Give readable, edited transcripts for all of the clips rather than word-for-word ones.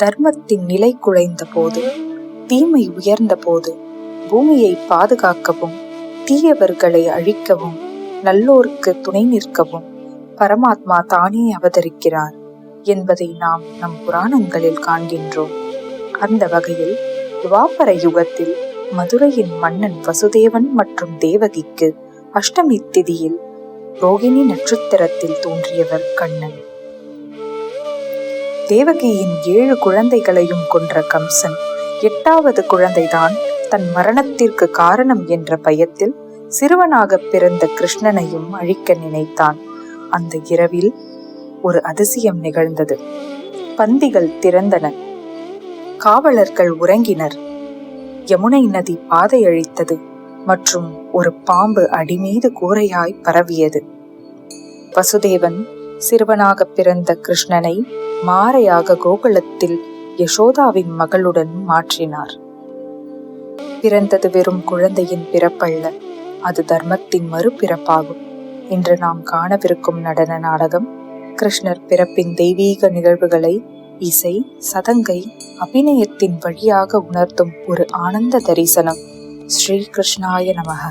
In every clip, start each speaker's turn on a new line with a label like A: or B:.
A: தர்மத்தின் நிலை குலைந்த போது, தீமை உயர்ந்த போது, பூமியை பாதுகாக்கவும் தீயவர்களை அழிக்கவும் நல்லோருக்கு துணை நிற்கவும் பரமாத்மா தானே அவதரிக்கிறார் என்பதை நாம் நம் புராணங்களில் காண்கின்றோம். அந்த வகையில் துவாபர யுகத்தில் மதுரையின் மன்னன் வசுதேவன் மற்றும் தேவகிக்கு அஷ்டமி திதியில் ரோகிணி நட்சத்திரத்தில் தோன்றியவர் கண்ணன். தேவகியின் 7 குழந்தைகளையும் கொன்ற கம்சன் 8வது குழந்தைதான் தன் மரணத்திற்கு காரணம் என்ற பயத்தில் சிறுவனாக பிறந்த கிருஷ்ணனையும் அழிக்க நினைத்தான். அந்த இரவில் ஒரு அதிசயம் நிகழ்ந்தது. பந்திகள் திறந்தன, காவலர்கள் உறங்கினர், யமுனை நதி பாதை அழித்தது மற்றும் ஒரு பாம்பு அடிமீது கூரையாய் பரவியது. வசுதேவன் சிறுவனாக பிறந்த கிருஷ்ணனை மாறையாக கோகுலத்தில் யசோதாவின் மகளுடன் மாற்றினார். பிறந்தது வெறும் குழந்தையின் பிறப்பல்ல, அது தர்மத்தின் மறுபிறப்பாகும். இன்று நாம் காணவிருக்கும் நடன நாடகம் கிருஷ்ணர் பிறப்பின் தெய்வீக நிகழ்வுகளை இசை, சதங்கை, அபிநயத்தின் வழியாக உணர்த்தும் ஒரு ஆனந்த தரிசனம். ஸ்ரீ கிருஷ்ணாய நமக.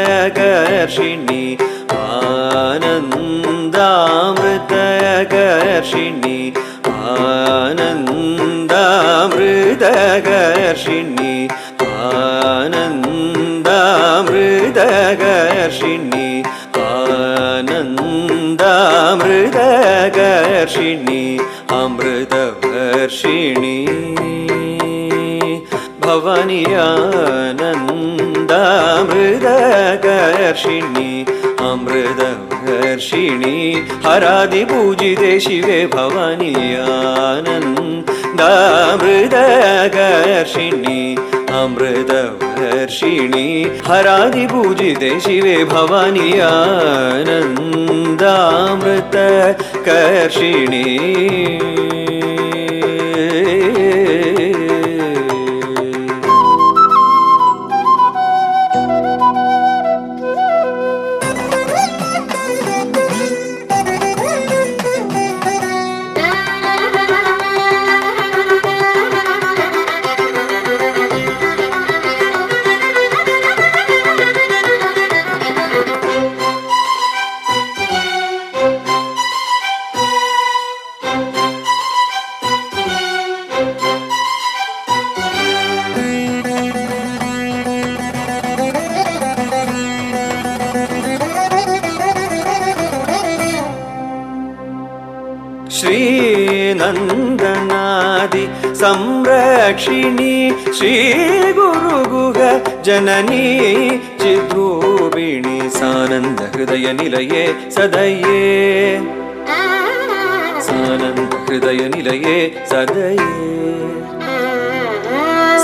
B: आनन्दामृतकर्षिणि आनन्दामृतकर्षिणि आनन्दामृतकर्षिणि आनन्दामृतकर्षिणि आनन्दामृतकर्षिणि अमृतवर्षिणि भवानी आनन्दामृतकर्षिणि अमृतवर्षिणि हरादिपूजिते शिवे भवानी आनन्दामृतकर्षिणि अमृतवर्षिणि हरादिपूजिते शिवे भवानी आनन्दामृतकर्षिणि श्रीनन्दनादि संरक्षिणी श्रीगुरुगुह जननी चिद्रूपिणी सानन्द हृदय निलये सदये सानन्द हृदय निलये सदये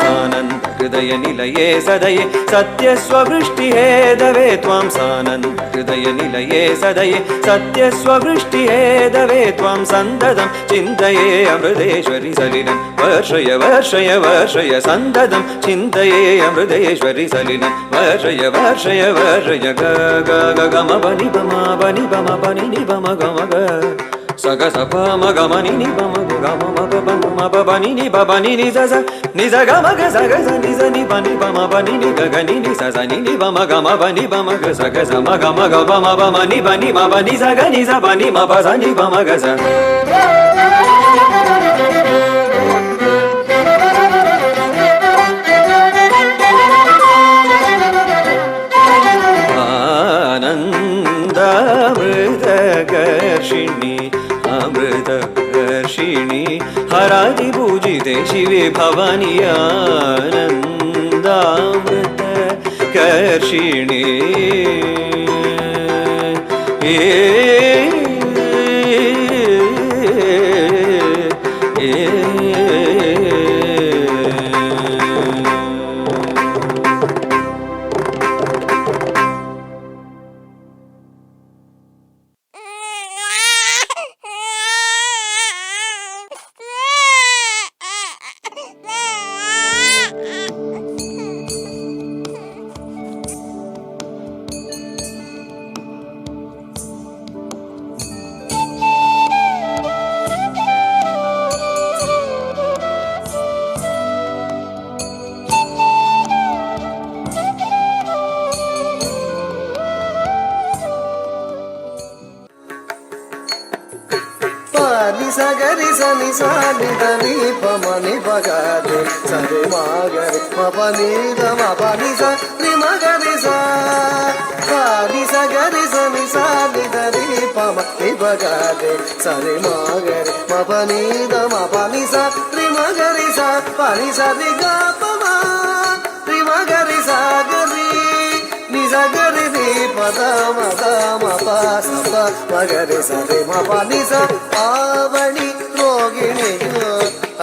B: सानन्द हृदय निलये सदये सत्यस्ववृष्टिहेदवे त्वां सानन्द हृदय निलये सदये सत्यस्ववृष्टिहेदवे त्वां सन्ददं चिन्तये अमृतेश्वरि सलिलं वर्षय वर्षय वर्षय सन्ददं चिन्तये अमृतेश्वरि सलिलं वर्षय वर्षय वर्षय ग ग ग ग म बनि बम बनि बम बनि नि बम ग म ग स ग स प म ग म नि नि बम ग म म ब ब म ब ब नि नि ब ब नि नि स स नि स ग म ग स ग स नि स नि ब नि ब म ब नि नि ग ग नि नि स स नि नि ब म ग म ब नि ब म ग स ग स म ग म ग ब म ब म नि ब नि म ब नि स ग नि स ब नि म ब स नि ब म ग स आनन्दामृतकर्षिणि अमृतवर्षिणि हरादिपूजिते शिवे भवानी आनन्दामृतकर्षिणि
C: సగరి సని సాని దని పమని పగరి సరి మాగరి మపని మపని సరి మగరి సాని సగరి సని సాని దని పమని పగరి సరి మాగరి మపని మపని సరి మగరి సా పని సరి గా పమా రి మగరి సాగరి నిజగరి ది పద మద మప సప మగరి సరి మపని స आवणि रोगिणियु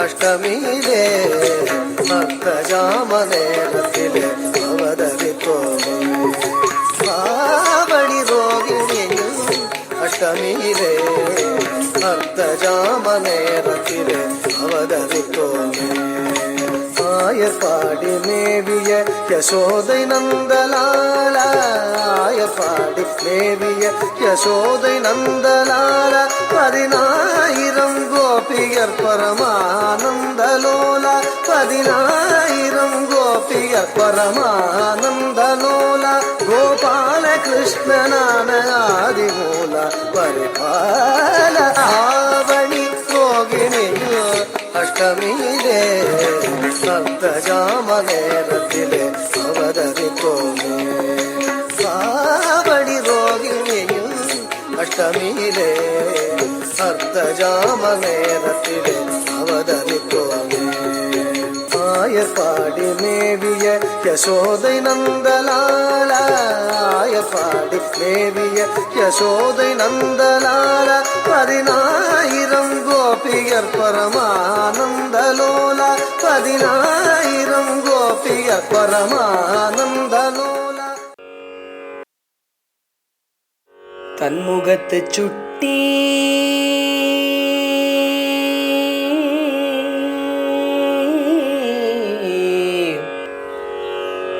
C: अष्टमीले भक्तजामने रतिले अवदरितो आवणि रोगिणियु अष्टमीले भक्तजामने रतिले अवदरितो ஆயப்பாடி மேவிய யசோதை நந்தலால ஆயப்பாடி மேவிய யசோதை நந்தலால 10000 கோபியர் பரமானந்தலோல 10000 கோபியர் பரமானந்தலோல கோபால கிருஷ்ணனான ஆதிமூல பரிபால ஆவணி ரோகிணியோ ಅಷ್ಟಮಿದೆ ಸಪ್ತಜಾಮನೆ ರತಿಲೆ ಅವಧರಿತೋಮೆ ಸಾವಡಿ ರೋಗಿಣಿಯು ಅಷ್ಟಮಿಲೆ ಅರ್ಧಜಾಮನೆ ರತಿಲೆ ಅವಧರಿತೋಮೆ ಆಯ ஆயப்பாடி மேவிய யசோதை நந்தலால, ஆயப்பாடி மேவிய யசோதை நந்தலால, 10,000 கோபியர் பரமானந்தலோல, 10,000 கோபியர் பரமானந்தலோல.
D: தன்முகத்து சுட்டி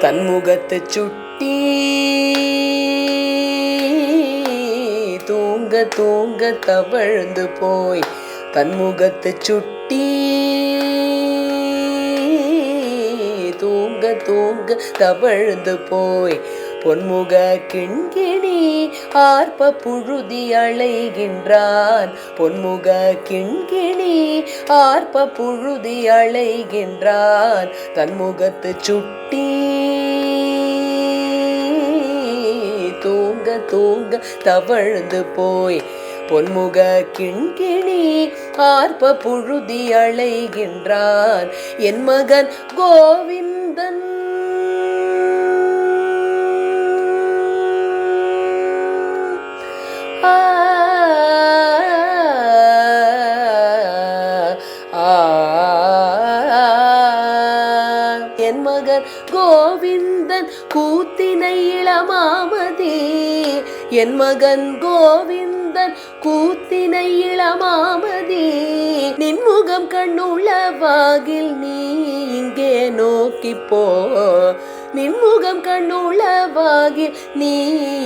D: தன்முகத்து சுட்டி தூங்க தூங்க தவழ்ந்து போய், தன்முகத்து சுட்டி தூங்க தூங்க தவழ்ந்து போய், பொன்முக கிண்கிணி ஆர்ப்ப புழுதி அலைகின்றான், பொன்முக கிண்கிணி ஆர்ப்ப புழுதி அலைகின்றான், தன்முகத்து சுட்டி தூங்க தூங்க தவழ்ந்து போய், பொன்முக கிண்கிணி ஆர்ப்ப புழுதி அலைகின்றான், என் மகன் கோவிந்தன் என் மகன் கோவிந்தன் கூத்தினை இளமாமதி, என் மகன் கோவிந்தன் கூத்தினை இளமாமதி, நின்முகம் கண்ணுளவாகில் நீ இங்கே நோக்கி போ, நின்முகம் கண்ணுளவாகில் நீ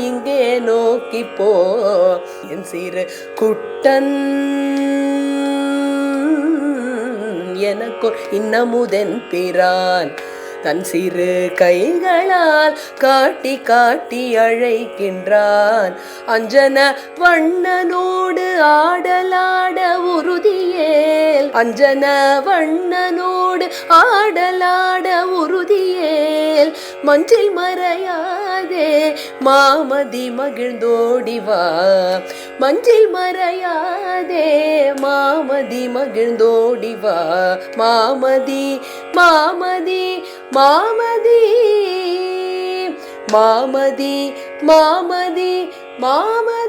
D: இங்கே நோக்கி போ, என் சிறு குட்டன் எனக்கொரு இன்னமுதென் பிரான், தன் சிறு கைகளால் காட்டி காட்டி அழைக்கின்றான், அஞ்சன வண்ணனோடு ஆடலாட உறுதியேல், அஞ்சன வண்ணனோடு ஆடலாட உறுதியேல், மஞ்சில் மறையாதே மாமதி மகிழ்ந்தோடிவா, மஞ்சில் மறையாதே மாமதி மகிழ்ந்தோடிவா, மாமதி மாமதி மாமதி மாமதி மாமதி மாமதி.